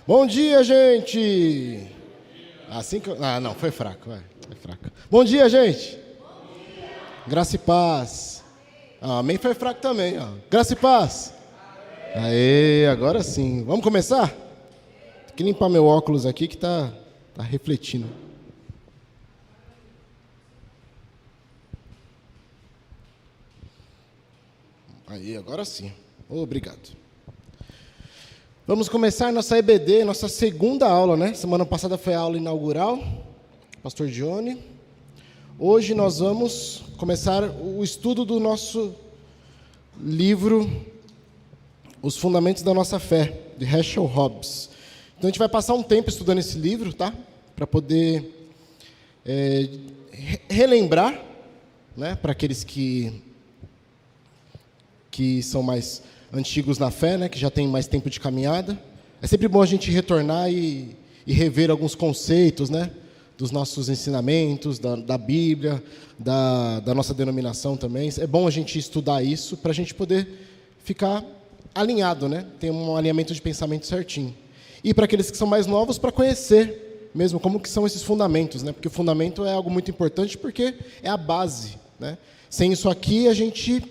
Bom dia, gente! Assim que não, foi fraco, vai. Foi fraco. Bom dia, gente! Bom dia. Graça e paz. Amém foi fraco também, ó. Graça e paz. Aê, agora sim. Vamos começar? Tem que limpar meu óculos aqui que tá refletindo. Aí, agora sim. Obrigado. Vamos começar nossa EBD, nossa segunda aula, né? Semana passada foi a aula inaugural, Pastor Johnny. Hoje nós vamos começar o estudo do nosso livro, Os Fundamentos da Nossa Fé, de Herschel Hobbes. Então a gente vai passar um tempo estudando esse livro, tá? Para poder relembrar, né? Para aqueles que são mais antigos na fé, né, que já tem mais tempo de caminhada. É sempre bom a gente retornar e rever alguns conceitos, né, dos nossos ensinamentos, da Bíblia, da nossa denominação também. É bom a gente estudar isso para a gente poder ficar alinhado, né, ter um alinhamento de pensamento certinho. E para aqueles que são mais novos, para conhecer mesmo como que são esses fundamentos, né, porque o fundamento é algo muito importante porque é a base, né. Sem isso aqui a gente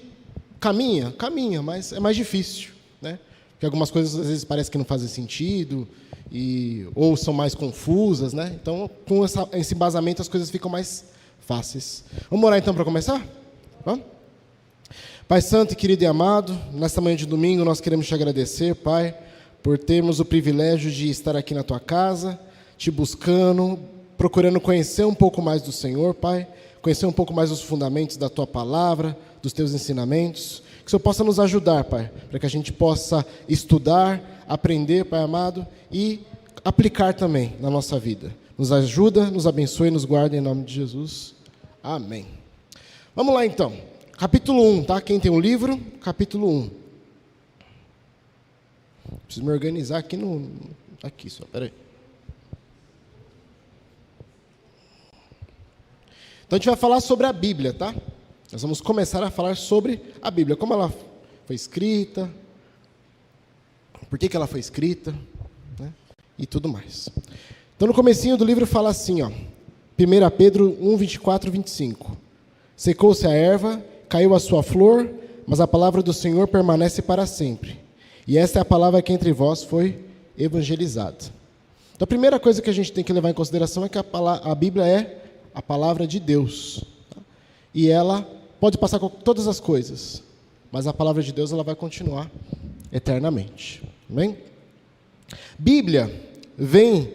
caminha, mas é mais difícil, né? Porque algumas coisas às vezes parece que não fazem sentido ou são mais confusas, né? Então, com esse embasamento as coisas ficam mais fáceis. Vamos orar então para começar? Vamos? Pai Santo e querido e amado, nesta manhã de domingo nós queremos te agradecer, Pai, por termos o privilégio de estar aqui na tua casa, te buscando, procurando conhecer um pouco mais do Senhor, Pai, conhecer um pouco mais os fundamentos da tua palavra, dos teus ensinamentos, que o Senhor possa nos ajudar, Pai, para que a gente possa estudar, aprender, Pai amado, e aplicar também na nossa vida. Nos ajuda, nos abençoe e nos guarda em nome de Jesus. Amém. Vamos lá então, capítulo 1, tá? Quem tem um livro, capítulo 1. Preciso me organizar aqui aqui só, peraí. Então a gente vai falar sobre a Bíblia, tá? Nós vamos começar a falar sobre a Bíblia, como ela foi escrita, por que ela foi escrita, né, e tudo mais. Então, no comecinho do livro fala assim, ó, 1 Pedro 1, 24 e 25. Secou-se a erva, caiu a sua flor, mas a palavra do Senhor permanece para sempre. E esta é a palavra que entre vós foi evangelizada. Então, a primeira coisa que a gente tem que levar em consideração é que a Bíblia é a palavra de Deus. Tá? E ela pode passar com todas as coisas, mas a palavra de Deus ela vai continuar eternamente. Amém? Bíblia vem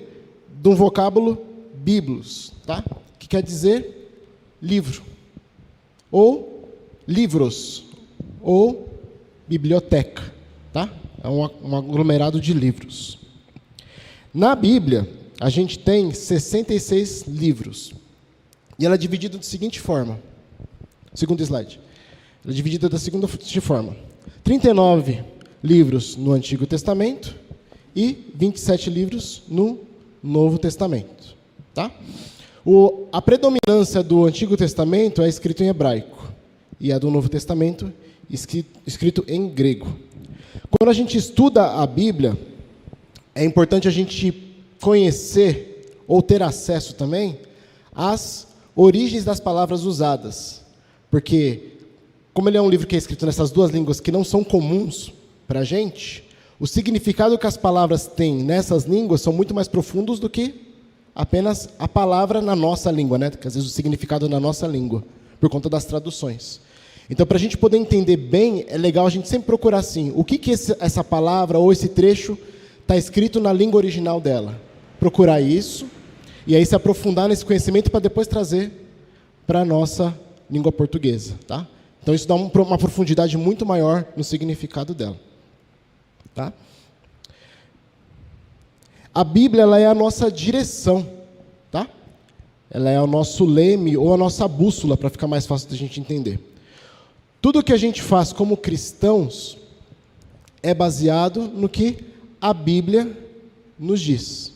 de um vocábulo biblos, tá? Que quer dizer livro, ou livros, ou biblioteca, tá? É um aglomerado de livros. Na Bíblia, a gente tem 66 livros, e ela é dividida da seguinte forma. Segundo slide. Ela é dividida da seguinte forma. 39 livros no Antigo Testamento e 27 livros no Novo Testamento. Tá? A predominância do Antigo Testamento é escrito em hebraico e a do Novo Testamento escrito em grego. Quando a gente estuda a Bíblia, é importante a gente conhecer ou ter acesso também às origens das palavras usadas. Porque, como ele é um livro que é escrito nessas duas línguas que não são comuns para a gente, o significado que as palavras têm nessas línguas são muito mais profundos do que apenas a palavra na nossa língua, né? Que às vezes o significado na nossa língua, por conta das traduções. Então, para a gente poder entender bem, é legal a gente sempre procurar assim, o que essa palavra ou esse trecho está escrito na língua original dela. Procurar isso, e aí se aprofundar nesse conhecimento para depois trazer para a nossa língua portuguesa, tá? Então isso dá uma profundidade muito maior no significado dela, tá? A Bíblia ela é a nossa direção, tá? Ela é o nosso leme ou a nossa bússola, para ficar mais fácil da gente entender. Tudo que a gente faz como cristãos é baseado no que a Bíblia nos diz.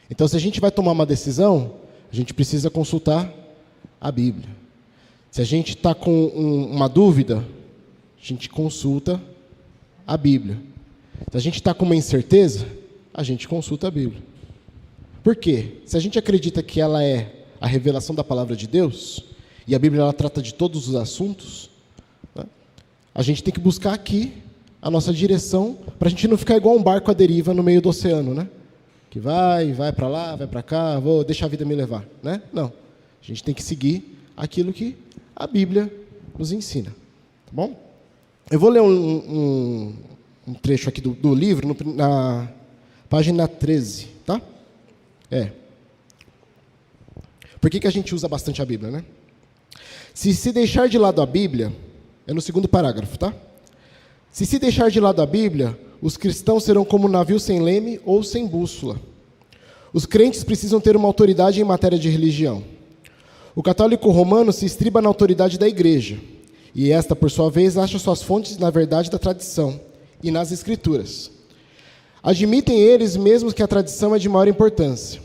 Então, se a gente vai tomar uma decisão, a gente precisa consultar a Bíblia. Se a gente está com uma dúvida, a gente consulta a Bíblia. Se a gente está com uma incerteza, a gente consulta a Bíblia. Por quê? Se a gente acredita que ela é a revelação da palavra de Deus, e a Bíblia ela trata de todos os assuntos, né, a gente tem que buscar aqui a nossa direção, para a gente não ficar igual um barco à deriva no meio do oceano, né? Que vai para lá, vai para cá, vou deixar a vida me levar, né? Não. A gente tem que seguir aquilo que a Bíblia nos ensina, tá bom? Eu vou ler um trecho aqui do livro, na página 13, tá? Por que a gente usa bastante a Bíblia, né? Se deixar de lado a Bíblia, é no segundo parágrafo, tá? Se deixar de lado a Bíblia, os cristãos serão como um navio sem leme ou sem bússola. Os crentes precisam ter uma autoridade em matéria de religião. O católico romano se estriba na autoridade da igreja, e esta, por sua vez, acha suas fontes na verdade da tradição e nas escrituras. Admitem eles mesmos que a tradição é de maior importância.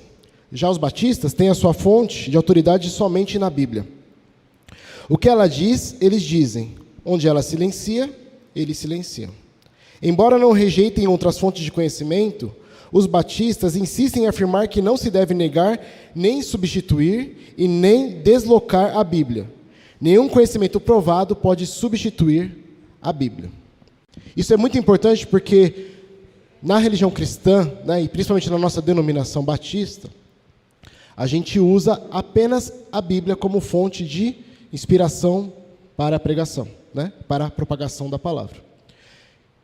Já os batistas têm a sua fonte de autoridade somente na Bíblia. O que ela diz, eles dizem. Onde ela silencia, eles silenciam. Embora não rejeitem outras fontes de conhecimento, os batistas insistem em afirmar que não se deve negar, nem substituir e nem deslocar a Bíblia. Nenhum conhecimento provado pode substituir a Bíblia. Isso é muito importante porque na religião cristã, né, e principalmente na nossa denominação batista, a gente usa apenas a Bíblia como fonte de inspiração para a pregação, né, para a propagação da palavra.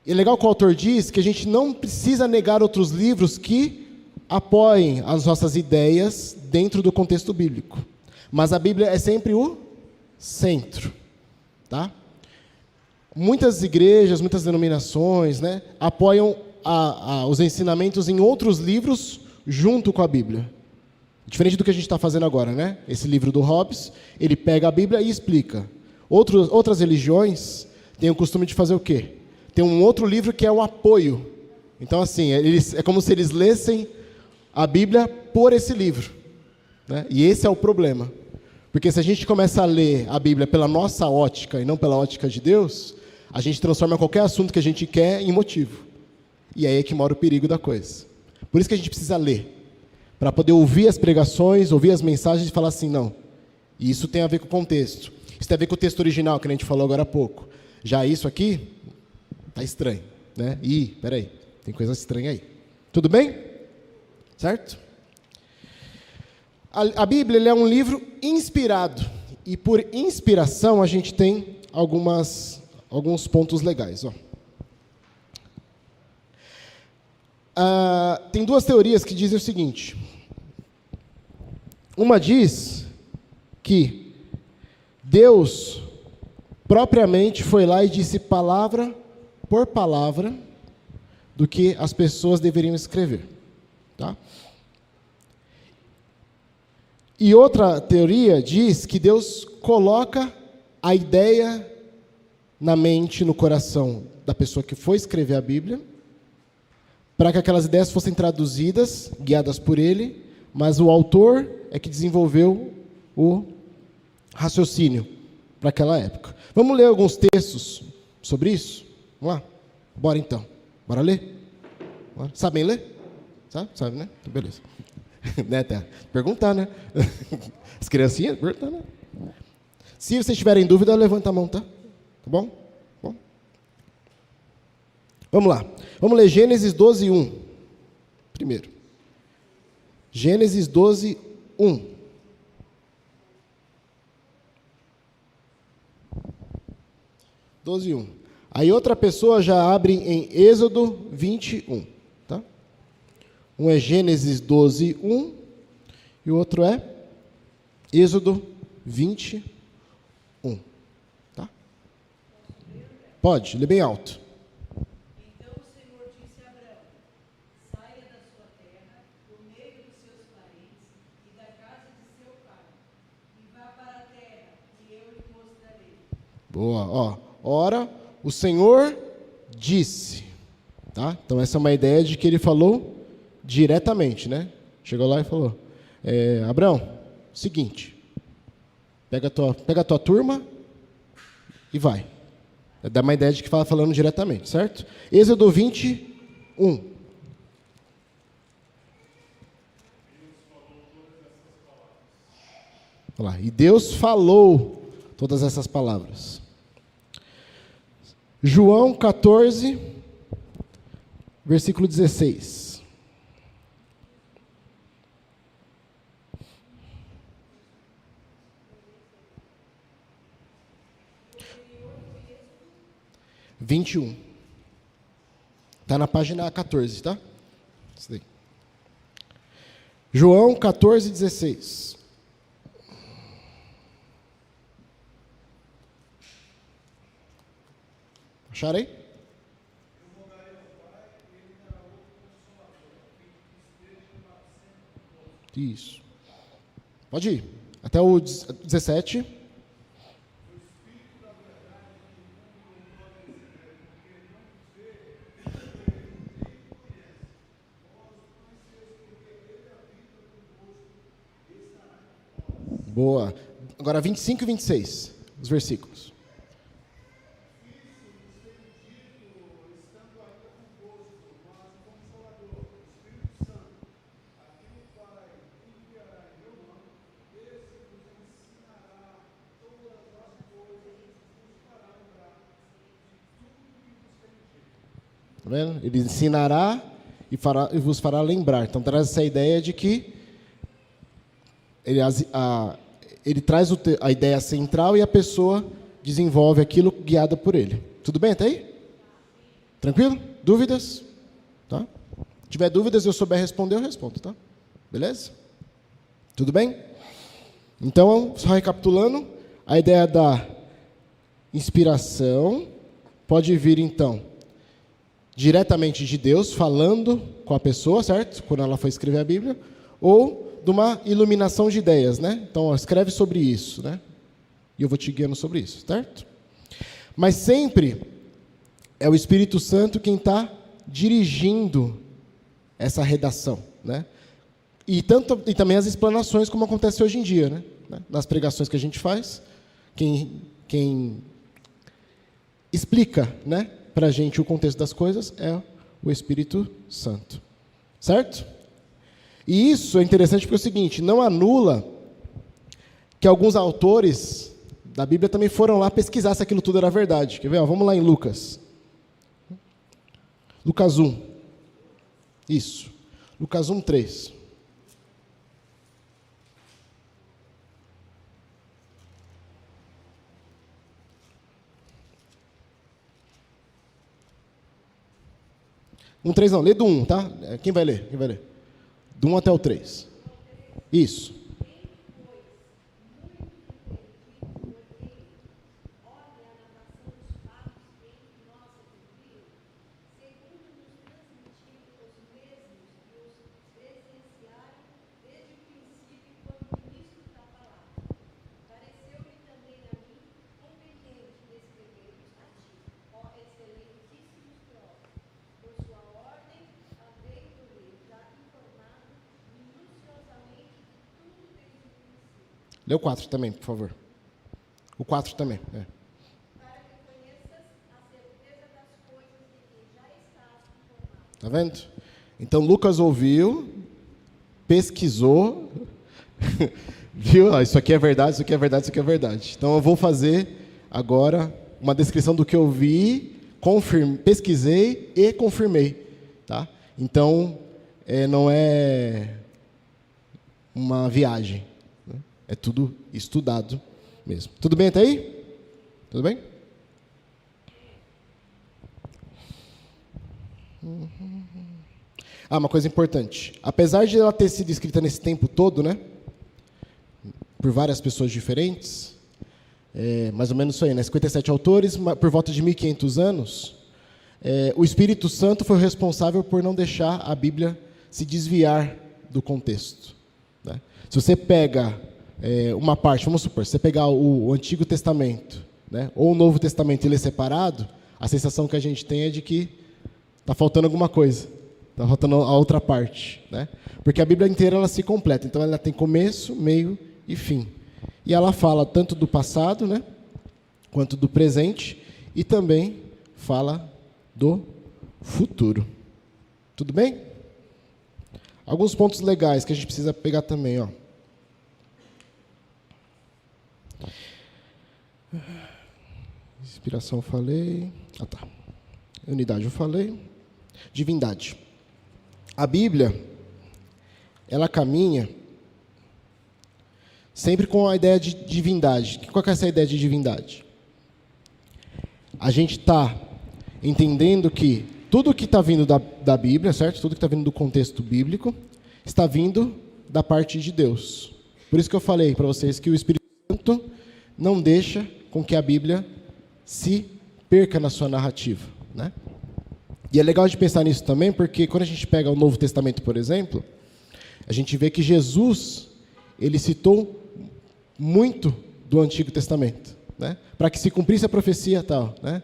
E é legal que o autor diz que a gente não precisa negar outros livros que apoiem as nossas ideias dentro do contexto bíblico. Mas a Bíblia é sempre o centro, tá? Muitas igrejas, muitas denominações, né, apoiam os ensinamentos em outros livros junto com a Bíblia. Diferente do que a gente está fazendo agora, né? Esse livro do Hobbes, ele pega a Bíblia e explica. Outras religiões têm o costume de fazer o quê? Tem um outro livro que é o apoio. Então, assim, é como se eles lessem a Bíblia por esse livro, né? E esse é o problema. Porque se a gente começa a ler a Bíblia pela nossa ótica e não pela ótica de Deus, a gente transforma qualquer assunto que a gente quer em motivo. E aí é que mora o perigo da coisa. Por isso que a gente precisa ler. Para poder ouvir as pregações, ouvir as mensagens e falar assim, não, isso tem a ver com o contexto. Isso tem a ver com o texto original, que a gente falou agora há pouco. Já isso aqui, está estranho, né? Ih, peraí, tem coisa estranha aí. Tudo bem? Certo? A Bíblia é um livro inspirado. E por inspiração a gente tem alguns pontos legais. Ó. Tem duas teorias que dizem o seguinte. Uma diz que Deus propriamente foi lá e disse palavra por palavra do que as pessoas deveriam escrever. Tá? E outra teoria diz que Deus coloca a ideia na mente, no coração da pessoa que foi escrever a Bíblia, para que aquelas ideias fossem traduzidas, guiadas por ele, mas o autor é que desenvolveu o raciocínio para aquela época. Vamos ler alguns textos sobre isso? Vamos lá? Bora então. Bora ler? Bora. Sabem ler? Sabe, né? Então, beleza. Né, Terra? Perguntar, né? As criancinhas, perguntar, né? Se vocês tiverem dúvida, levanta a mão, tá? Tá bom? Bom. Vamos lá. Vamos ler Gênesis 12, 1. Primeiro. Gênesis 12, 1. Aí outra pessoa já abre em Êxodo 21. Tá? Um é Gênesis 12, 1. E o outro é Êxodo 21. Tá? Pode, lê bem alto. Boa, ó. Ora, o Senhor disse, tá? Então essa é uma ideia de que ele falou diretamente, né? Chegou lá e falou, Abraão, seguinte, pega a tua turma e vai. Dá uma ideia de que fala falando diretamente, certo? Êxodo 21. Olha lá, e Deus falou todas essas palavras. João 14, versículo 16. Está na página 14, tá? Isso daí. João 14, 16. Acharam aí? Isso. Pode ir. Até o 17. Boa. Agora 25 e 26, os versículos. Tá vendo? Ele ensinará e vos fará lembrar. Então traz essa ideia de que ele traz a ideia central e a pessoa desenvolve aquilo guiada por ele. Tudo bem até aí? Tranquilo? Dúvidas? Tá? Se tiver dúvidas, eu souber responder, eu respondo, tá? Beleza? Tudo bem? Então, só recapitulando, a ideia da inspiração pode vir, então, diretamente de Deus, falando com a pessoa, certo? Quando ela for escrever a Bíblia, ou de uma iluminação de ideias, né? Então, ó, escreve sobre isso, né? E eu vou te guiando sobre isso, certo? Mas sempre é o Espírito Santo quem está dirigindo essa redação, né? E também as explanações, como acontece hoje em dia, né? Nas pregações que a gente faz, quem explica, né, para a gente o contexto das coisas é o Espírito Santo, certo? E isso é interessante porque é o seguinte, não anula que alguns autores da Bíblia também foram lá pesquisar se aquilo tudo era verdade. Quer ver? Ó, vamos lá em Lucas. Lucas 1. Isso. Lucas 1, 3. Um 3 não, lê do 1, tá? Quem vai ler? Quem vai ler? Do 1 até o 3. Isso. Lê o 4 também, por favor. O 4 também. É. Tá vendo? Então, Lucas ouviu, pesquisou, viu? Isso aqui é verdade, isso aqui é verdade, isso aqui é verdade. Então, eu vou fazer agora uma descrição do que eu vi, pesquisei e confirmei. Tá? Então, não é uma viagem. É tudo estudado mesmo. Tudo bem até aí? Tudo bem? Uma coisa importante. Apesar de ela ter sido escrita nesse tempo todo, né? Por várias pessoas diferentes, mais ou menos isso aí, né? 57 autores, por volta de 1.500 anos, o Espírito Santo foi o responsável por não deixar a Bíblia se desviar do contexto. Né? Se você pega uma parte, vamos supor, se você pegar o Antigo Testamento, né, ou o Novo Testamento e ler separado, a sensação que a gente tem é de que está faltando alguma coisa, está faltando a outra parte. Né? Porque a Bíblia inteira ela se completa, então ela tem começo, meio e fim. E ela fala tanto do passado, né, quanto do presente, e também fala do futuro. Tudo bem? Alguns pontos legais que a gente precisa pegar também, ó. Inspiração eu falei. Tá. Unidade eu falei. Divindade. A Bíblia, ela caminha sempre com a ideia de divindade. Qual que é essa ideia de divindade? A gente está entendendo que tudo que está vindo da Bíblia, certo? Tudo que está vindo do contexto bíblico, está vindo da parte de Deus. Por isso que eu falei para vocês que o Espírito Santo não deixa com que a Bíblia se perca na sua narrativa, né? E é legal de pensar nisso também, porque quando a gente pega o Novo Testamento, por exemplo, a gente vê que Jesus, ele citou muito do Antigo Testamento, né? Para que se cumprisse a profecia tal, né?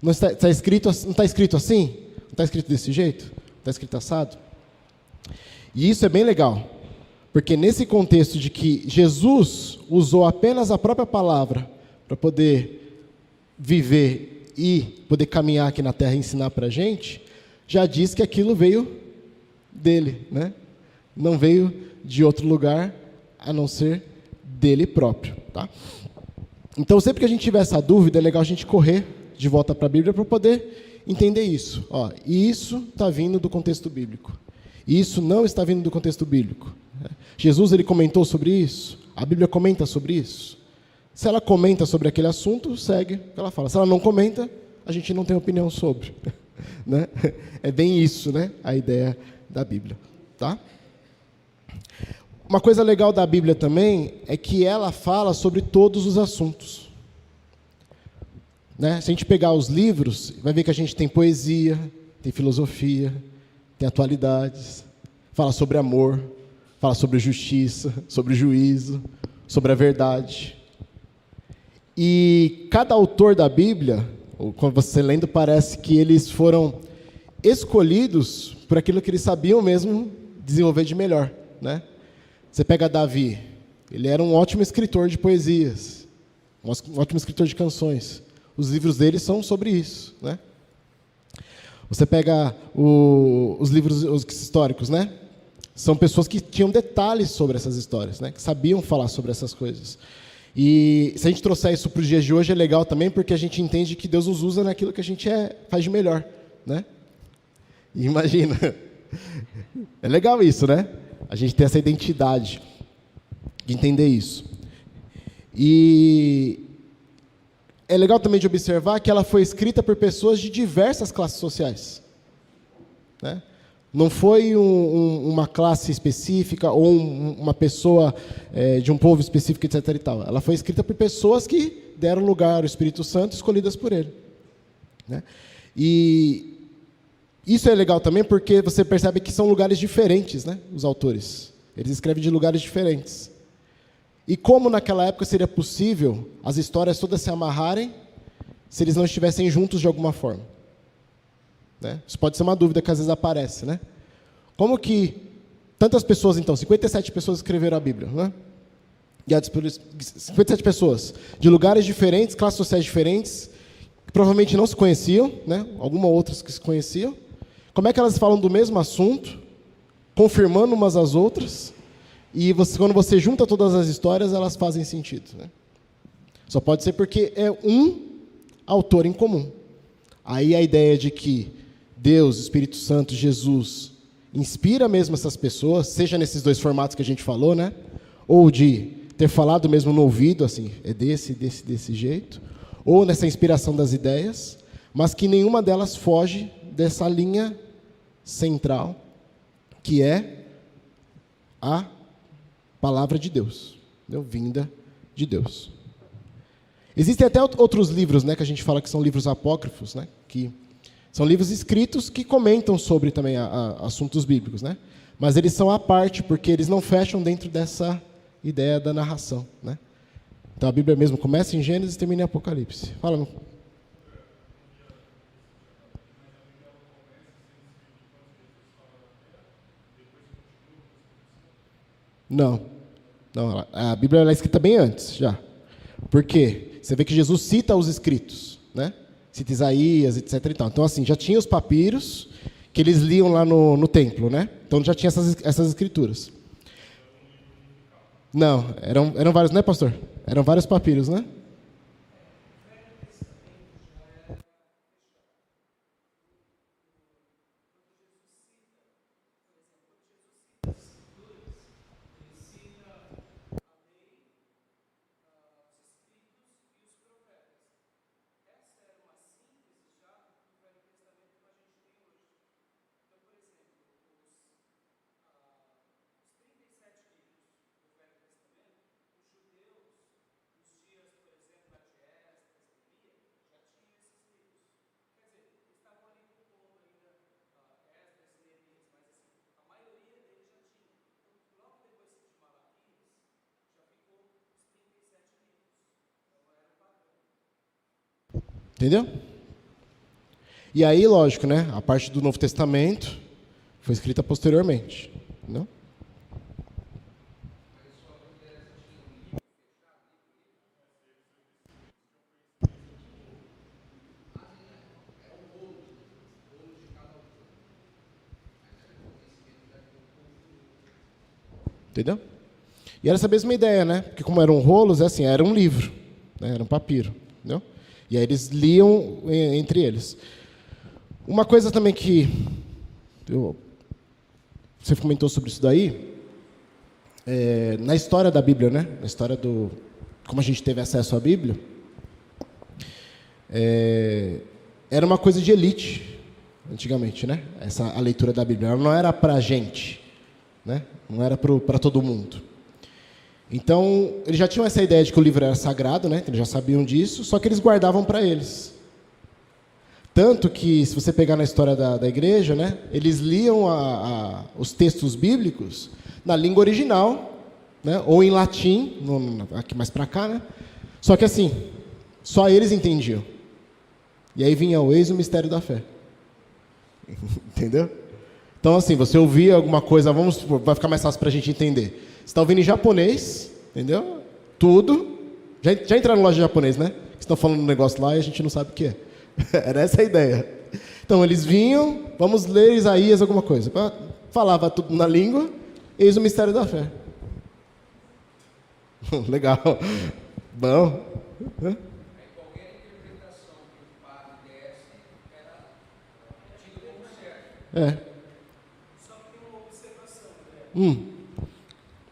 Não está escrito assim? Não está escrito desse jeito? Não está escrito assado? E isso é bem legal, porque nesse contexto de que Jesus usou apenas a própria palavra para poder viver e poder caminhar aqui na Terra e ensinar para a gente, já diz que aquilo veio dele, né? Não veio de outro lugar a não ser dele próprio, tá? Então, sempre que a gente tiver essa dúvida, é legal a gente correr de volta para a Bíblia para poder entender isso. Ó, e isso está vindo do contexto bíblico. E isso não está vindo do contexto bíblico. Jesus, ele comentou sobre isso? A Bíblia comenta sobre isso? Se ela comenta sobre aquele assunto, segue o que ela fala. Se ela não comenta, a gente não tem opinião sobre. Né? É bem isso, né? A ideia da Bíblia. Tá? Uma coisa legal da Bíblia também é que ela fala sobre todos os assuntos. Né? Se a gente pegar os livros, vai ver que a gente tem poesia, tem filosofia, tem atualidades, fala sobre amor, fala sobre justiça, sobre juízo, sobre a verdade. E cada autor da Bíblia, quando você lendo, parece que eles foram escolhidos por aquilo que eles sabiam mesmo desenvolver de melhor, né? Você pega Davi, ele era um ótimo escritor de poesias, um ótimo escritor de canções. Os livros dele são sobre isso, né? Você pega os livros históricos, né? São pessoas que tinham detalhes sobre essas histórias, né? Que sabiam falar sobre essas coisas. E se a gente trouxer isso para os dias de hoje, é legal também, porque a gente entende que Deus nos usa naquilo que a gente faz de melhor, né? E imagina, é legal isso, né? A gente ter essa identidade de entender isso. E é legal também de observar que ela foi escrita por pessoas de diversas classes sociais, né? Não foi uma classe específica ou uma pessoa de um povo específico, etc. e tal. Ela foi escrita por pessoas que deram lugar ao Espírito Santo, escolhidas por ele, né? E isso é legal também porque você percebe que são lugares diferentes, né? Os autores. Eles escrevem de lugares diferentes. E como naquela época seria possível as histórias todas se amarrarem se eles não estivessem juntos de alguma forma? Né? Isso pode ser uma dúvida que às vezes aparece, né? Como que tantas pessoas, então, 57 pessoas escreveram a Bíblia, né? E 57 pessoas, de lugares diferentes, classes sociais diferentes, que provavelmente não se conheciam, né? Algumas outras que se conheciam. Como é que elas falam do mesmo assunto, confirmando umas às outras, e quando você junta todas as histórias, elas fazem sentido, né? Só pode ser porque é um autor em comum. Aí a ideia de que Deus, Espírito Santo, Jesus, inspira mesmo essas pessoas, seja nesses dois formatos que a gente falou, né? Ou de ter falado mesmo no ouvido, assim, é desse jeito, ou nessa inspiração das ideias, mas que nenhuma delas foge dessa linha central, que é a palavra de Deus, entendeu? Vinda de Deus. Existem até outros livros, né, que a gente fala que são livros apócrifos, né, que são livros escritos que comentam sobre também assuntos bíblicos, né? Mas eles são à parte, porque eles não fecham dentro dessa ideia da narração, né? Então a Bíblia mesmo começa em Gênesis e termina em Apocalipse. Fala, meu. Não. Não, a Bíblia ela é escrita bem antes, já. Por quê? Você vê que Jesus cita os escritos, né? Cita Isaías, etc. e tal. Então, assim, já tinha os papiros que eles liam lá no templo, né? Então, já tinha essas escrituras. Não, eram vários, né, pastor? Eram vários papiros, né? Entendeu? E aí, lógico, né? A parte do Novo Testamento foi escrita posteriormente. Entendeu? Entendeu? E era essa mesma ideia, né? Porque como eram rolos, é assim, era um livro, né? Era um papiro. Entendeu? E aí eles liam entre eles. Uma coisa também que você comentou sobre isso daí, na história da Bíblia, né? Na história do como a gente teve acesso à Bíblia, era uma coisa de elite antigamente, né? A leitura da Bíblia, ela não era para a gente, né? Não era para todo mundo. Então, eles já tinham essa ideia de que o livro era sagrado, né? Eles já sabiam disso, só que eles guardavam para eles. Tanto que, se você pegar na história da igreja, né? Eles liam os textos bíblicos na língua original, né? Ou em latim, aqui mais para cá, né? Só que assim, só eles entendiam. E aí vinha o eis o mistério da fé. Entendeu? Então, assim, você ouvia alguma coisa, vai ficar mais fácil para a gente entender. Você está ouvindo em japonês, entendeu? Tudo. Já entraram na loja de japonês, né? Vocês estão falando um negócio lá e a gente não sabe o que é. Era essa a ideia. Então, eles vinham, vamos ler Isaías, alguma coisa. Falava tudo na língua, eis o mistério da fé. Legal. Bom. É. Só que tem uma observação, né?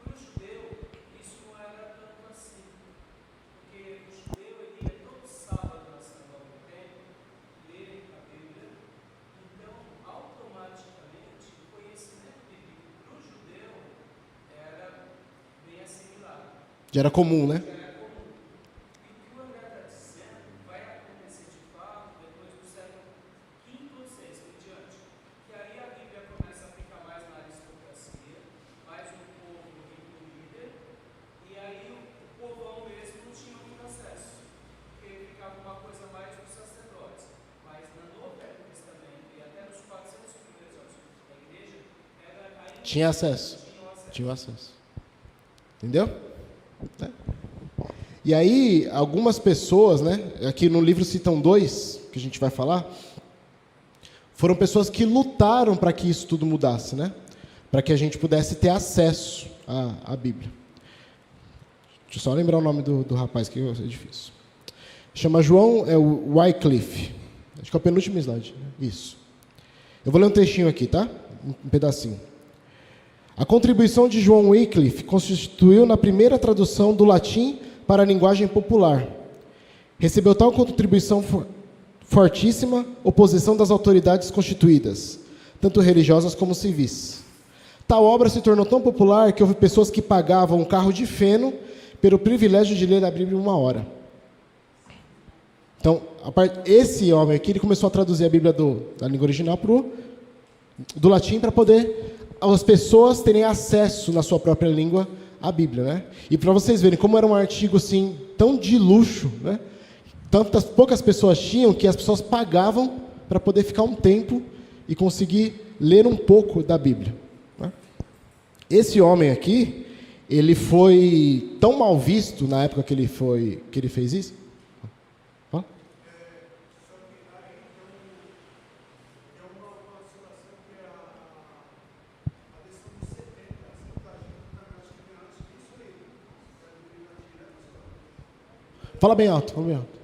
Para o judeu, isso não era tanto assim. Porque o judeu ele ia todo sábado na sinagoga do templo, ler a Bíblia. Então, automaticamente, o conhecimento bíblico para o judeu era bem assimilado. Já era comum, né? Tinha acesso. Tinha acesso. Entendeu? E aí, algumas pessoas, né? Aqui no livro citam 2, que a gente vai falar, foram pessoas que lutaram para que isso tudo mudasse, né? Para que a gente pudesse ter acesso à Bíblia. Deixa eu só lembrar o nome do rapaz, que é difícil. Chama João Wycliffe. Acho que é o penúltimo slide. Isso. Eu vou ler um textinho aqui, tá? Um pedacinho. A contribuição de João Wycliffe constituiu na primeira tradução do latim para a linguagem popular. Recebeu tal contribuição fortíssima oposição das autoridades constituídas, tanto religiosas como civis. Tal obra se tornou tão popular que houve pessoas que pagavam um carro de feno pelo privilégio de ler a Bíblia em 1 hora. Então, esse homem aqui, ele começou a traduzir a Bíblia da língua original do latim para poder as pessoas terem acesso na sua própria língua à Bíblia, né? E para vocês verem como era um artigo assim tão de luxo, né? Tantas poucas pessoas tinham que as pessoas pagavam para poder ficar um tempo e conseguir ler um pouco da Bíblia, né? Esse homem aqui, ele foi tão mal visto na época que ele fez isso. Fala bem alto, fala bem alto.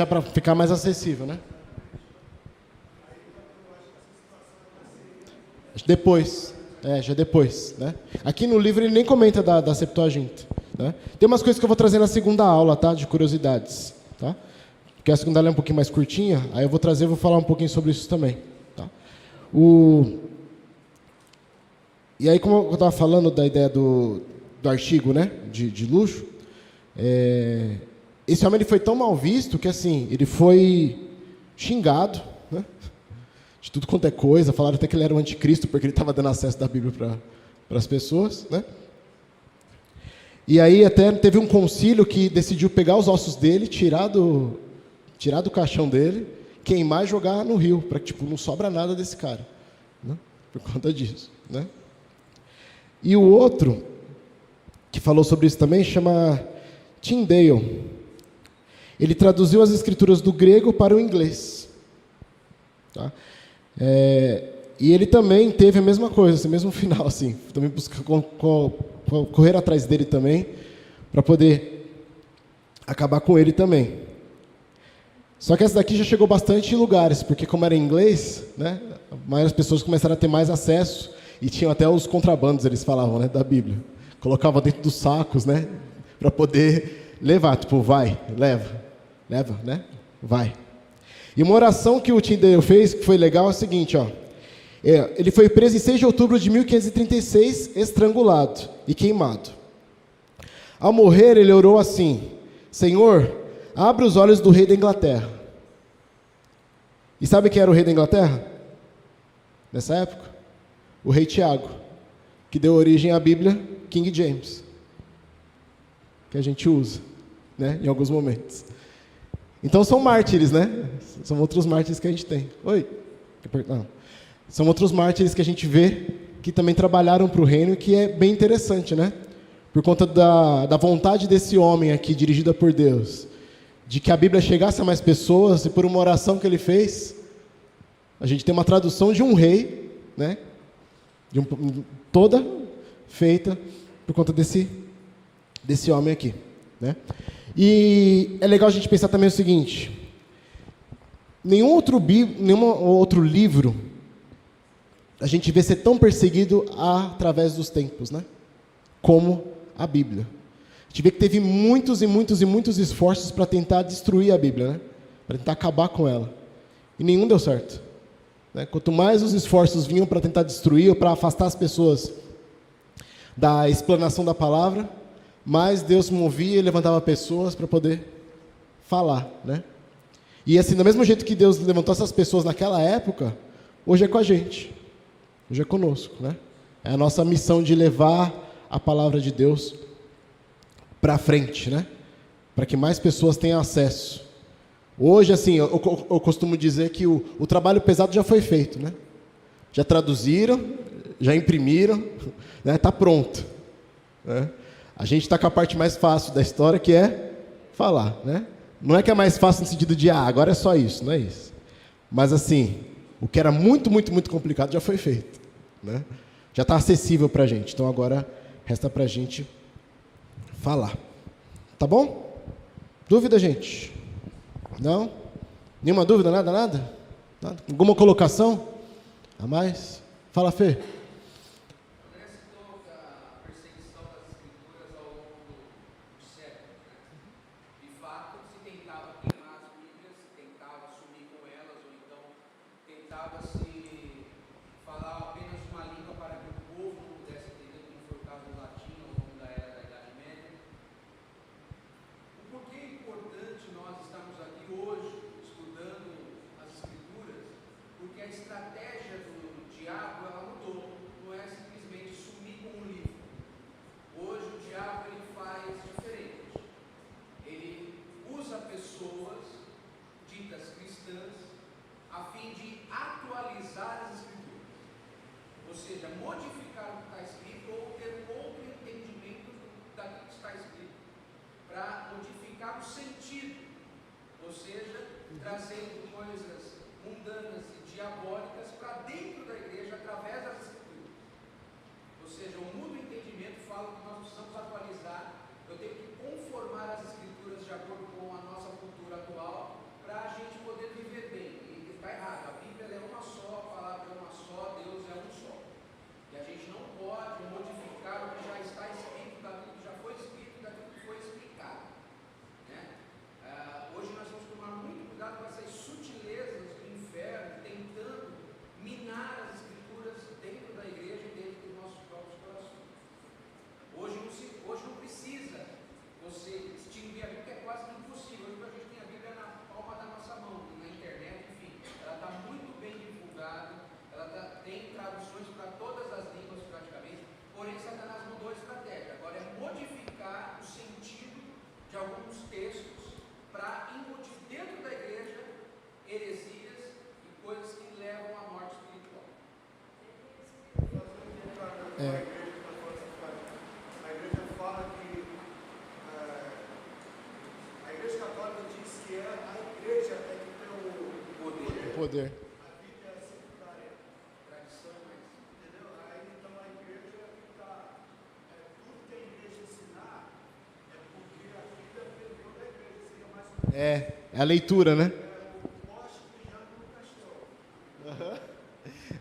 Para ficar mais acessível, né? Depois, já depois, né? Aqui no livro ele nem comenta da Septuaginta, né? Tem umas coisas que eu vou trazer na segunda aula, tá? De curiosidades, tá? Porque a segunda aula é um pouquinho mais curtinha, aí eu vou trazer, vou falar um pouquinho sobre isso também, tá? E aí, como eu estava falando da ideia do artigo, né? De luxo, esse homem ele foi tão mal visto que, assim, ele foi xingado, né? De tudo quanto é coisa. Falaram até que ele era o anticristo, porque ele estava dando acesso da Bíblia para as pessoas, né? E aí até teve um concílio que decidiu pegar os ossos dele, tirar do caixão dele, queimar e jogar no rio, para que não sobra nada desse cara, né? Por conta disso, né? E o outro, que falou sobre isso também, chama Tyndale. Ele traduziu as escrituras do grego para o inglês. Tá? E ele também teve a mesma coisa, esse mesmo final, assim. Também correr atrás dele também, para poder acabar com ele também. Só que essa daqui já chegou bastante em lugares, porque como era em inglês, né, mais pessoas começaram a ter mais acesso, e tinham até os contrabandos, eles falavam, né, da Bíblia. Colocavam dentro dos sacos, né, para poder levar, vai, leva, né, vai. E uma oração que o Tyndale fez, que foi legal, é o seguinte, ó. Ele foi preso em 6 de outubro de 1536, estrangulado e queimado. Ao morrer, ele orou assim: Senhor, abre os olhos do rei da Inglaterra. E sabe quem era o rei da Inglaterra? Nessa época? O rei Tiago, que deu origem à Bíblia King James, que a gente usa, né, em alguns momentos. Então são mártires, né? São outros mártires que a gente tem. Não. São outros mártires que a gente vê que também trabalharam para o reino, que é bem interessante, né? Por conta da vontade desse homem aqui, dirigida por Deus, de que a Bíblia chegasse a mais pessoas, e por uma oração que ele fez, a gente tem uma tradução de um rei, né? Toda feita por conta desse homem aqui, né? E é legal a gente pensar também o seguinte: nenhum outro livro a gente vê ser tão perseguido através dos tempos, né? Como a Bíblia. A gente vê que teve muitos e muitos e muitos esforços para tentar destruir a Bíblia, né? Para tentar acabar com ela. E nenhum deu certo, né? Quanto mais os esforços vinham para tentar destruir ou para afastar as pessoas da explanação da palavra, mais Deus movia e levantava pessoas para poder falar, né? E assim, do mesmo jeito que Deus levantou essas pessoas naquela época, hoje é com a gente, hoje é conosco, né? É a nossa missão de levar a palavra de Deus para frente, né? Para que mais pessoas tenham acesso. Hoje, assim, eu costumo dizer que o trabalho pesado já foi feito, né? Já traduziram, já imprimiram, né? Está pronto, né? A gente está com a parte mais fácil da história, que é falar, né? Não é que é mais fácil no sentido de, agora é só isso, não é isso. Mas assim, o que era muito, muito, muito complicado já foi feito, né? Já está acessível para a gente, então agora resta para a gente falar. Tá bom? Dúvida, gente? Não? Nenhuma dúvida? Nada? Nada? Alguma colocação a mais? Fala, Fê. Porque a estratégia do diabo, ela mudou. trazendo coisas mundanas e diabólicas para dentro da igreja através das escrituras. Ou seja, o mundo entendimento fala que nós precisamos atualizar, eu tenho que conformar as escrituras de acordo com a nossa cultura atual para a gente poder viver bem. E está errado, a Bíblia é uma só, a palavra é uma só, Deus é um só. E a gente não pode modificar o que já está escrito, daquilo que já foi escrito e daquilo que foi explicado. Né? Hoje nós temos que tomar muito cuidado com essas sutilezas do inferno, tentando minar as escrituras dentro da igreja e dentro dos nossos próprios corações. Hoje não precisa você distinguir a Bíblia, que é quase que impossível. Hoje a gente tem a Bíblia na palma da nossa mão, na internet, enfim. Ela está muito bem divulgada, tem traduções para todas as línguas praticamente, porém Satanás mudou a estratégia. Agora é modificar o sentido de alguns textos para incutir dentro da igreja heresias e coisas que levam à morte espiritual. A igreja fala que a igreja católica diz que a igreja é que tem o Poder. A Bíblia é secundária. Tradição, mas Entendeu? Aí então a igreja está. Tudo que a igreja ensinar é porque a Bíblia aprendeu da igreja. Seria mais ou menos É a leitura, né? o poste brilhando no castelo.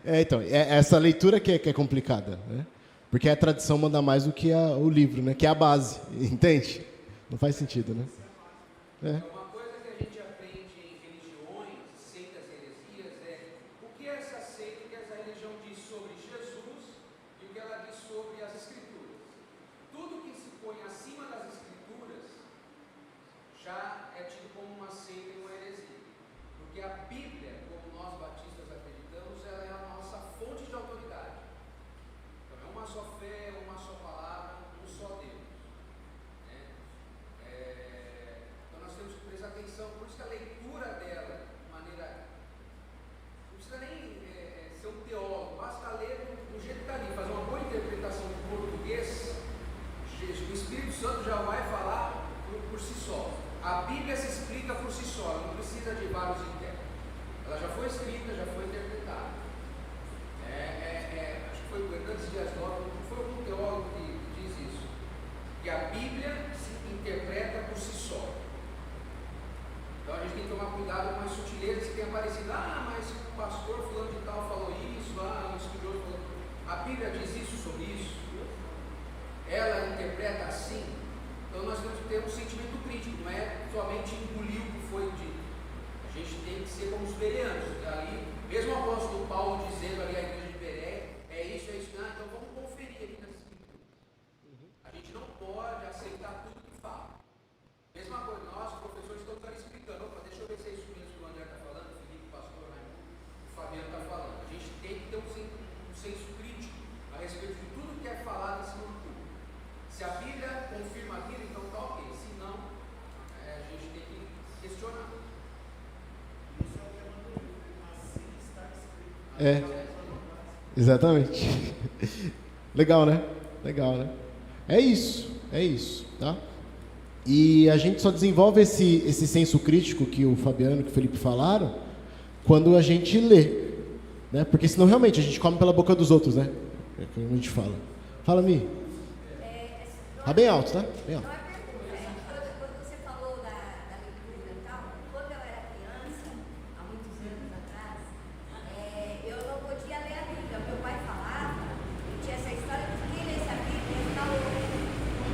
Então, é essa leitura que é complicada, né? Porque a tradição manda mais do que o livro, né? Que é a base, entende? Não faz sentido, né? uma coisa que a gente aprende em religiões, seitas, heresias, é o que essa seita, o que essa religião diz sobre Jesus e o que ela diz sobre as Escrituras. Tudo que se põe acima das Escrituras já é tido como uma seita e uma heresia. Porque a Bíblia, como nós batistas acreditamos, ela é a nossa fonte de autoridade. Então é uma só fé, uma só palavra, um só Deus. Né? Então nós temos que prestar atenção, por isso que a leitura dela, de maneira. Não precisa nem ser um teólogo, basta ler do jeito que está ali, fazer uma boa interpretação do português, o Espírito Santo já vai falar por si só. A Bíblia se explica por si só, ela não precisa de vários intérpretes. Ela já foi escrita, já foi interpretada. Acho que foi o Hernandes Dias Lopes, não foi algum teólogo que diz isso. Que a Bíblia se interpreta por si só. Então a gente tem que tomar cuidado com as sutilezas que têm aparecido. Mas o pastor fulano de tal falou isso, o estudioso falou. A Bíblia diz isso sobre isso. Ela interpreta assim. Então nós temos que ter um sentimento crítico, não é somente engolir o que foi dito. A gente tem que ser como os bereanos. Ali, mesmo o apóstolo Paulo dizendo ali à igreja de Beré, é isso, então vamos conferir aqui nas escrituras. A gente não pode aceitar tudo que fala. Mesma coisa, nós, professores, estamos ali explicando. Deixa eu ver se é isso mesmo que o André está falando, o Felipe, o pastor, o Fabiano está falando. A gente tem que ter um senso crítico a respeito de tudo que é falado em cima do público. Se a Bíblia confirma aquilo, então está ok. Se não, a gente tem que questionar. Isso é o tema do livro. Assim está escrito. Exatamente. Legal, né? É isso, tá? E a gente só desenvolve esse senso crítico que o Fabiano e o Felipe falaram quando a gente lê, né? Porque senão realmente a gente come pela boca dos outros, né? É como a gente fala. Fala, Mi. Tá bem alto, tá? Bem alto. Quando você falou da leitura e tal, quando eu era criança, há muitos anos atrás, eu não podia ler a Bíblia. Meu pai falava, e tinha essa história de quem lesse a Bíblia ia ficar louco.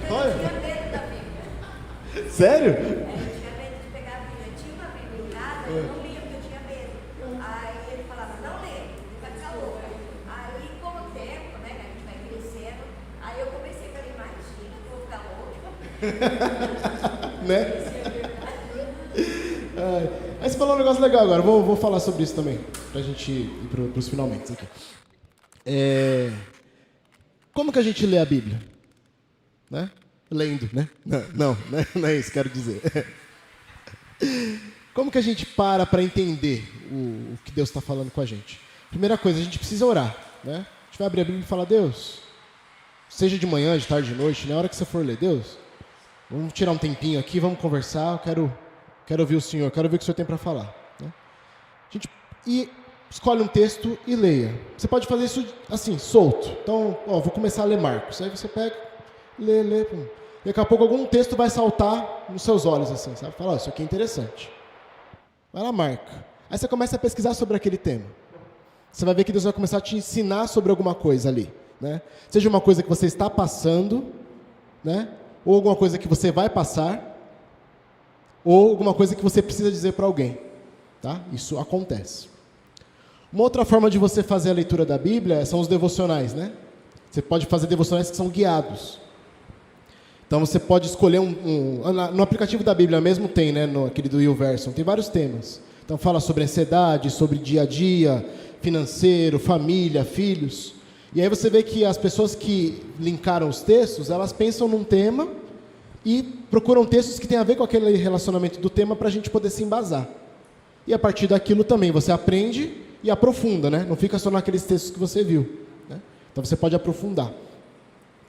Então eu tinha medo da Bíblia. Sério? Eu tinha medo de pegar a Bíblia. Eu tinha uma Bíblia em casa, eu não lia porque eu tinha medo. Aí ele falava, não lê, ele vai ficar louco. Aí com o tempo, né, a gente vai crescendo, aí eu comecei a falar, imagina, eu vou ficar louco. Né? Aí você falou um negócio legal agora, vou falar sobre isso também, pra gente ir pros finalmente aqui. Como que a gente lê a Bíblia? Né? Lendo, né? Não é isso que eu quero dizer. Como que a gente para entender o que Deus está falando com a gente? Primeira coisa, a gente precisa orar, né? A gente vai abrir a Bíblia e falar, Deus, seja de manhã, de tarde, de noite, na hora que você for ler, Deus, vamos tirar um tempinho aqui, vamos conversar, eu quero ouvir o Senhor, quero ver o que o Senhor tem para falar. E escolhe um texto e leia. Você pode fazer isso assim, solto. Então, vou começar a ler Marcos. Aí você pega, lê. Pum. Daqui a pouco algum texto vai saltar nos seus olhos, assim, sabe? Fala, isso aqui é interessante. Vai lá, marca. Aí você começa a pesquisar sobre aquele tema. Você vai ver que Deus vai começar a te ensinar sobre alguma coisa ali, né? Seja uma coisa que você está passando, né? Ou alguma coisa que você vai passar, ou alguma coisa que você precisa dizer para alguém, tá? Isso acontece. Uma outra forma de você fazer a leitura da Bíblia são os devocionais, né? Você pode fazer devocionais que são guiados. Então você pode escolher no aplicativo da Bíblia mesmo tem, né? Aquele do YouVersion, tem vários temas. Então fala sobre ansiedade, sobre dia a dia, financeiro, família, filhos. E aí você vê que as pessoas que linkaram os textos, elas pensam num tema e procuram textos que têm a ver com aquele relacionamento do tema para a gente poder se embasar. E a partir daquilo também você aprende e aprofunda, né? Não fica só naqueles textos que você viu, né? Então você pode aprofundar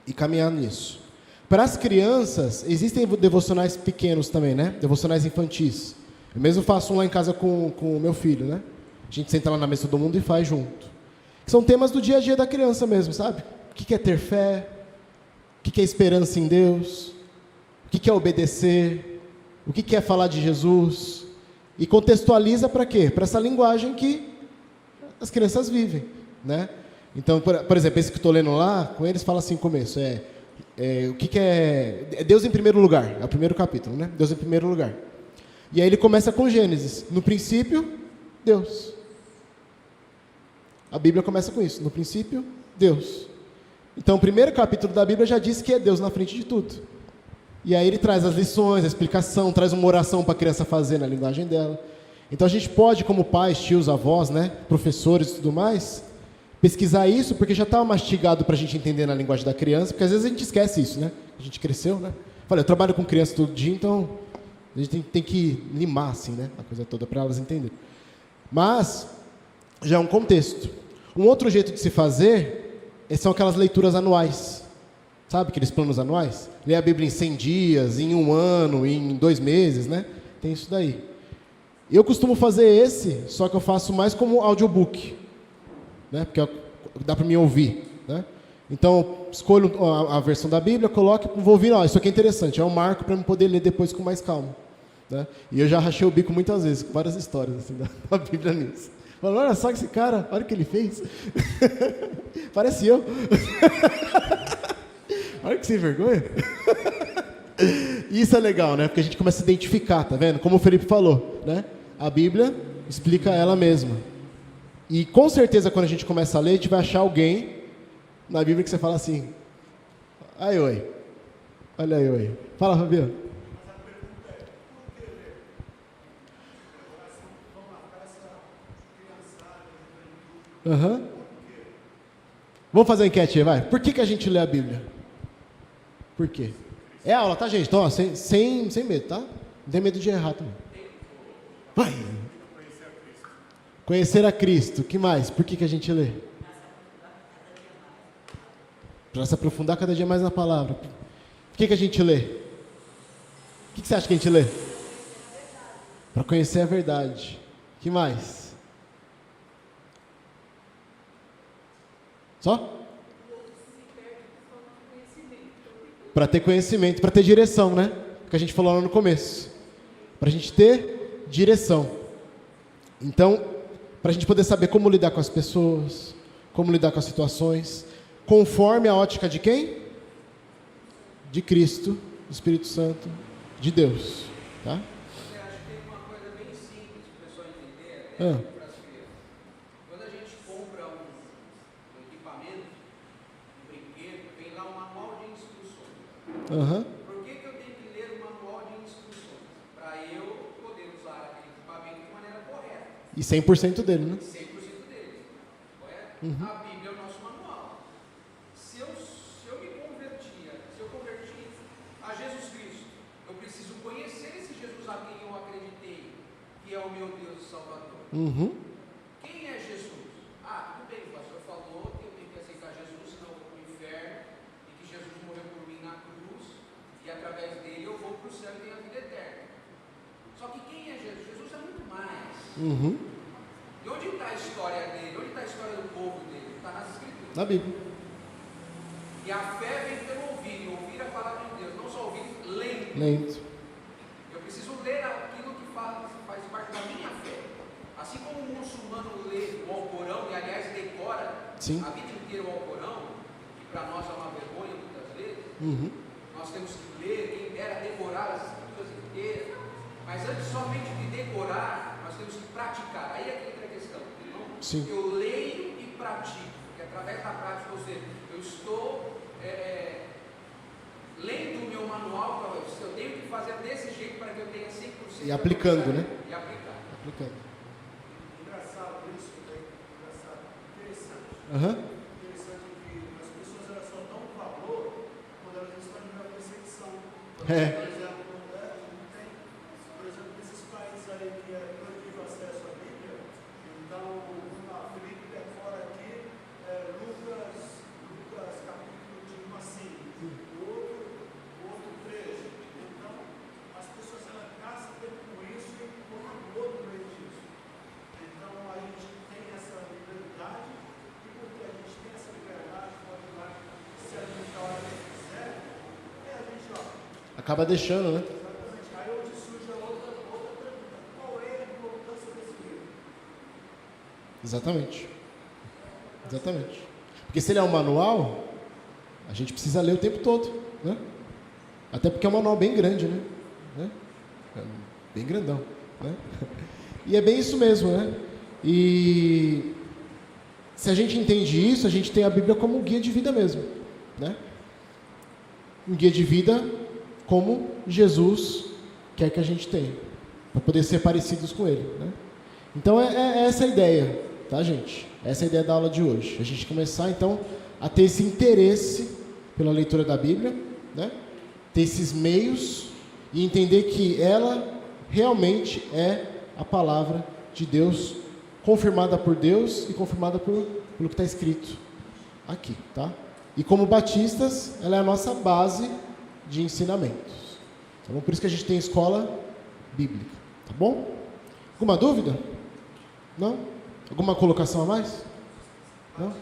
e caminhar nisso. Para as crianças, existem devocionais pequenos também, né? Devocionais infantis. Eu mesmo faço um lá em casa com o meu filho, né? A gente senta lá na mesa do mundo e faz junto. São temas do dia a dia da criança mesmo, sabe? O que é ter fé? O que é esperança em Deus? O que é obedecer? O que é falar de Jesus? E contextualiza para quê? Para essa linguagem que as crianças vivem, né? Então, por exemplo, esse que estou lendo lá, com eles fala assim no começo, o que é Deus em primeiro lugar, é o primeiro capítulo, né? Deus em primeiro lugar. E aí ele começa com Gênesis, no princípio, Deus. A Bíblia começa com isso, no princípio, Deus. Então o primeiro capítulo da Bíblia já diz que é Deus na frente de tudo. E aí ele traz as lições, a explicação, traz uma oração para a criança fazer na linguagem dela. Então a gente pode, como pais, tios, avós, né, professores e tudo mais, pesquisar isso, porque já está mastigado para a gente entender na linguagem da criança, porque às vezes a gente esquece isso, né? A gente cresceu, né? Olha, eu trabalho com criança todo dia, então a gente tem que limar, assim, né? A coisa toda para elas entenderem. Mas já é um contexto. Um outro jeito de se fazer são aquelas leituras anuais. Sabe aqueles planos anuais? Ler a Bíblia em 100 dias, em 1 ano, em 2 meses, né? Tem isso daí. Eu costumo fazer esse, só que eu faço mais como audiobook, né? Porque dá para mim ouvir, né? Então, escolho a versão da Bíblia, coloco, vou ouvir, isso aqui é interessante, é um marco para eu poder ler depois com mais calma, né? E eu já rachei o bico muitas vezes, com várias histórias assim, da Bíblia nisso. Falo, olha só esse cara, olha o que ele fez. Parece eu. Olha que sem vergonha. Isso é legal, né? Porque a gente começa a identificar, tá vendo? Como o Felipe falou, né? A Bíblia explica ela mesma. E com certeza quando a gente começa a ler, a gente vai achar alguém na Bíblia que você fala assim, aí, oi. Olha aí, oi. Fala, Fabiano. Uhum. Vamos fazer a enquete aí, vai. Por que a gente lê a Bíblia? Por quê? É aula, tá, gente? Então, ó, sem medo, tá? Não tem medo de errar também. Vai. Conhecer a Cristo. O que mais? Por que a gente lê? Para se aprofundar cada dia mais na palavra. Por que a gente lê? O que você acha que a gente lê? Para conhecer a verdade. O que mais? Só? Para ter conhecimento, para ter direção, né? Que a gente falou lá no começo. Para a gente ter direção. Então, para a gente poder saber como lidar com as pessoas, como lidar com as situações, conforme a ótica de quem? De Cristo, do Espírito Santo, de Deus. Tá? Você acha que tem uma coisa bem simples para o pessoal entender, até para as crianças. Quando a gente compra um equipamento, um brinquedo, vem lá um manual de instruções. Por que eu tenho que ler o manual de instruções? Para eu poder usar aquele equipamento de maneira correta. E 100% dele, né? 100% dele. Correto? A Bíblia é o nosso manual. Se eu converti a Jesus Cristo, eu preciso conhecer esse Jesus a quem eu acreditei, que é o meu Deus e Salvador. Quem é Jesus? Tudo bem, o pastor falou que eu tenho que aceitar Jesus, senão eu vou para o inferno, e que Jesus morreu por mim na cruz, e através dele eu vou para o céu e tenho a vida eterna. Só que quem é Jesus? Jesus é muito mais. Na Bíblia. E a fé vem pelo ouvir, e ouvir a palavra de Deus, não só ouvir, lendo. Lendo. Eu preciso ler aquilo que faz parte da minha fé. Assim como um muçulmano lê o Alcorão, e aliás decora Sim. a vida inteira o Alcorão, que para nós é uma vergonha muitas vezes, nós temos que ler, quem dera decorar as escrituras inteiras, mas antes somente de decorar, nós temos que praticar. Aí é que entra a questão. Então, Sim. eu leio e pratico, porque através da prática, ou seja, eu estou lendo o meu manual, eu tenho que fazer desse jeito para que eu tenha 100%. E aplicando, né? E aplicar. Aplicando. Engraçado isso, né? Engraçado. Interessante. Interessante que as pessoas elas só dão valor quando elas estão em uma perseguição. Por exemplo, por exemplo, nesses países aí que é proibido acesso à Bíblia, então a Felipe decora aqui Lucas capítulo de 1 a 5, o outro 13. Então, as pessoas elas gastam tempo com isso e colocam o outro no meio disso. Então, a gente tem essa liberdade, e porque a gente tem essa liberdade, pode ir lá se alimentar a hora que quiser, e a gente, Acaba deixando, né? exatamente, aí hoje surge a outra pergunta: qual é a importância desse livro? Exatamente. Exatamente. Porque se ele é um manual, a gente precisa ler o tempo todo, né? Até porque é um manual bem grande, né? É bem grandão, né? E é bem isso mesmo, né? E se a gente entende isso, a gente tem a Bíblia como um guia de vida mesmo, né? Um guia de vida como Jesus quer que a gente tenha, para poder ser parecidos com Ele, né? Então é essa a ideia, tá, gente? Essa é a ideia da aula de hoje. A gente começar, então, a ter esse interesse pela leitura da Bíblia, né? Ter esses meios e entender que ela realmente é a palavra de Deus, confirmada por Deus e confirmada pelo que está escrito aqui, tá? E como batistas, ela é a nossa base de ensinamentos. Tá bom? Por isso que a gente tem escola bíblica, tá bom? Alguma dúvida? Não? Alguma colocação a mais? Não?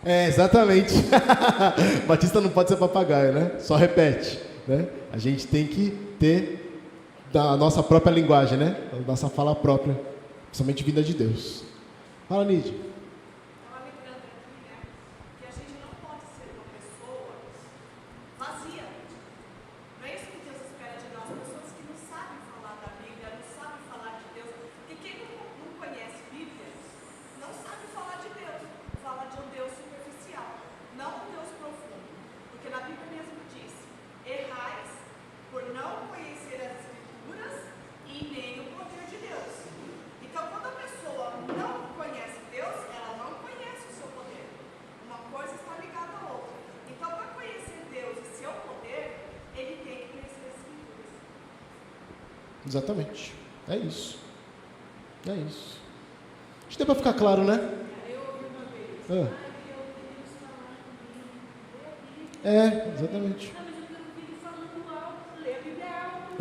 Exatamente. Batista não pode ser papagaio, né? Só repete, né? A gente tem que ter da nossa própria linguagem, né? A nossa fala própria, principalmente vinda de Deus. Fala, Nídia. Estava lembrando aqui, né, que a gente não pode ser uma pessoa vazia. Não é isso que Deus espera de nós, pessoas que não sabem falar da Bíblia, não sabem falar de Deus. E quem não conhece Bíblia, não sabe falar de Deus, fala de um Deus superficial, não um Deus profundo. Porque na Bíblia mesmo diz: errais por não conhecer as Escrituras e nem o poder de Deus. Então, quando a pessoa não conhece Deus, ela não conhece o seu poder. Uma coisa está ligada à outra. Então, para conhecer Deus e seu poder, ele tem que conhecer as Escrituras. Exatamente. É isso. É isso. Acho que deu para ficar claro, né? Eu ouvi uma vez: Ah. eu ouvi Deus falar comigo, lê a Bíblia. Exatamente. Não, mas eu quero ouvir ele falando alto, lê a Bíblia alto.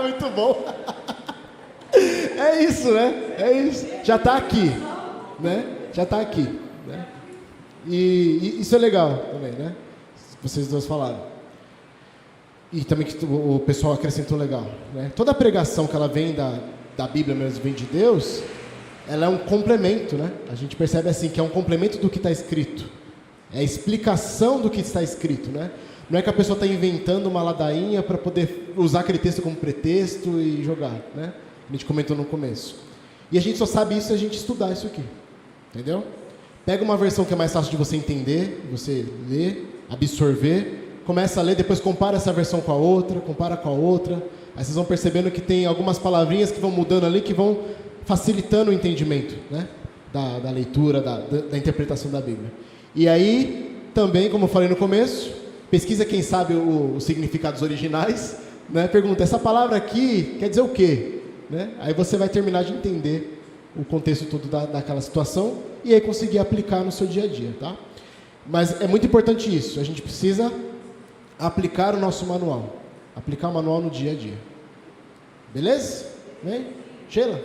Muito bom. É isso, né? É isso. Já está aqui, né? Já está aqui, né? E isso é legal também, né? Vocês dois falaram. E também que o pessoal acrescentou legal, né? Toda a pregação que ela vem da Bíblia mesmo, vem de Deus, ela é um complemento, né? A gente percebe assim que é um complemento do que está escrito. É a explicação do que está escrito, né? Não é que a pessoa está inventando uma ladainha para poder usar aquele texto como pretexto e jogar, né? A gente comentou no começo. E a gente só sabe isso se a gente estudar isso aqui, entendeu? Pega uma versão que é mais fácil de você entender, você ler, absorver, começa a ler, depois compara essa versão com a outra, compara com a outra, aí vocês vão percebendo que tem algumas palavrinhas que vão mudando ali, que vão facilitando o entendimento, né? Da leitura, da interpretação da Bíblia. E aí, também, como eu falei no começo, pesquisa quem sabe os significados originais, né? Pergunta, essa palavra aqui quer dizer o quê? Né? Aí você vai terminar de entender o contexto todo daquela situação e aí conseguir aplicar no seu dia a dia, tá? Mas é muito importante isso, a gente precisa aplicar o nosso manual, aplicar o manual no dia a dia. Beleza? Bem? Sheila?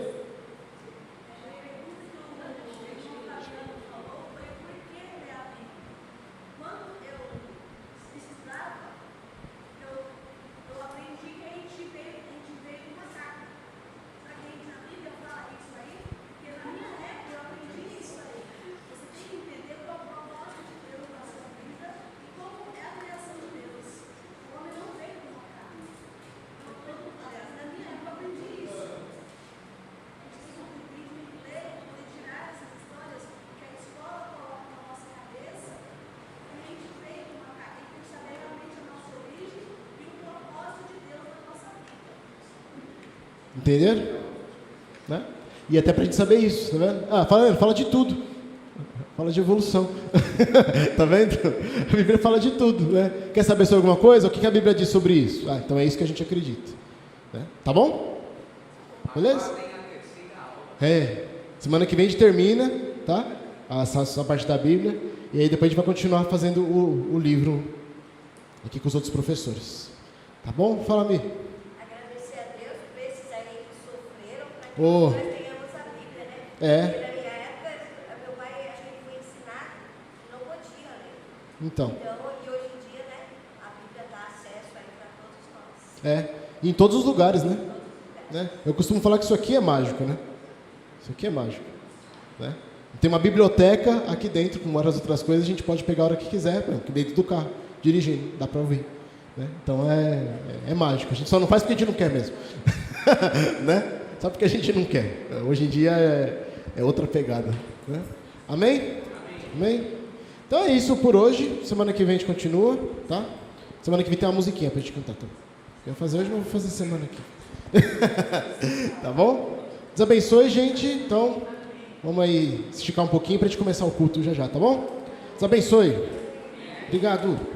Entenderam? Né? E até para a gente saber isso, tá vendo? Fala de tudo. Fala de evolução. Tá vendo? A Bíblia fala de tudo, né? Quer saber sobre alguma coisa? O que a Bíblia diz sobre isso? Então é isso que a gente acredita. Né? Tá bom? Beleza? Semana que vem a gente termina, tá? Essa parte da Bíblia. E aí depois a gente vai continuar fazendo o livro aqui com os outros professores. Tá bom? Fala-me. Agradecer a Deus por esses aí que sofreram para que nós tenhamos a Bíblia, né? Porque na minha época, meu pai, acho que ele foi ensinado, não podia ler. Então, e hoje em dia, né, a Bíblia dá acesso aí para todos nós. E em todos os lugares, né? Eu costumo falar que isso aqui é mágico, né? Isso aqui é mágico, né? Tem uma biblioteca aqui dentro, com várias outras coisas, a gente pode pegar a hora que quiser, aqui dentro do carro, dirigindo, dá para ouvir. Né? Então é mágico, a gente só não faz porque a gente não quer mesmo. Né? Só porque a gente não quer. Hoje em dia é outra pegada. Né? Amém? Amém? Então é isso por hoje. Semana que vem a gente continua, tá? Semana que vem tem uma musiquinha pra gente cantar. Tá? Eu vou fazer hoje, mas vou fazer semana aqui. Tá bom? Deus abençoe, gente. Então, vamos aí esticar um pouquinho pra gente começar o culto já, tá bom? Deus abençoe. Obrigado.